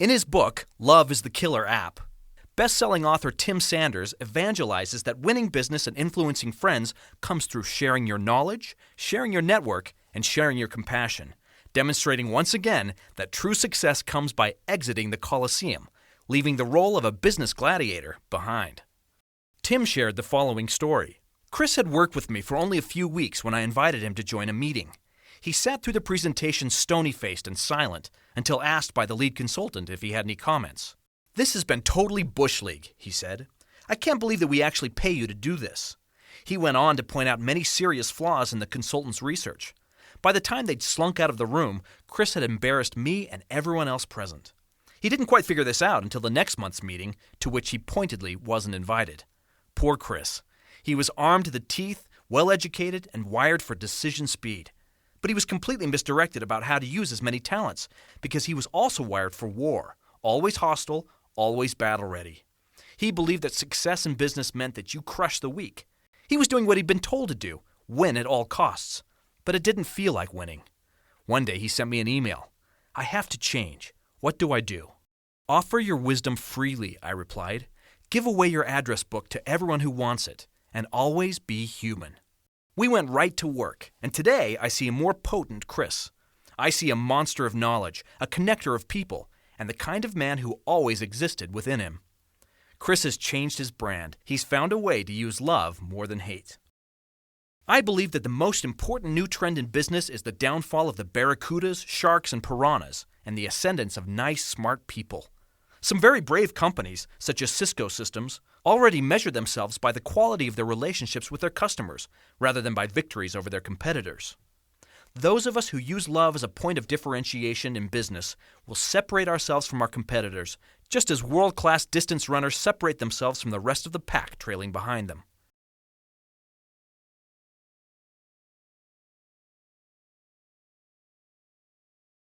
In his book, Love is the Killer App, best-selling author Tim Sanders evangelizes that winning business and influencing friends comes through sharing your knowledge, sharing your network, and sharing your compassion, demonstrating once again that true success comes by exiting the Coliseum, leaving the role of a business gladiator behind. Tim shared the following story. Chris had worked with me for only a few weeks when I invited him to join a meeting. He sat through the presentation stony-faced and silent until asked by the lead consultant if he had any comments. "This has been totally bush league," he said. "I can't believe that we actually pay you to do this." He went on to point out many serious flaws in the consultant's research. By the time they'd slunk out of the room, Chris had embarrassed me and everyone else present. He didn't quite figure this out until the next month's meeting, to which he pointedly wasn't invited. Poor Chris. He was armed to the teeth, well-educated, and wired for decision speed. But he was completely misdirected about how to use his many talents, because he was also wired for war, always hostile, always battle-ready. He believed that success in business meant that you crush the weak. He was doing what he'd been told to do, win at all costs. But it didn't feel like winning. One day he sent me an email. "I have to change. What do I do?" "Offer your wisdom freely," I replied. "Give away your address book to everyone who wants it, and always be human." We went right to work, and today I see a more potent Chris. I see a monster of knowledge, a connector of people, and the kind of man who always existed within him. Chris has changed his brand. He's found a way to use love more than hate. I believe that the most important new trend in business is the downfall of the barracudas, sharks, and piranhas, and the ascendance of nice, smart people. Some very brave companies, such as Cisco Systems, already measure themselves by the quality of their relationships with their customers, rather than by victories over their competitors. Those of us who use love as a point of differentiation in business will separate ourselves from our competitors, just as world-class distance runners separate themselves from the rest of the pack trailing behind them.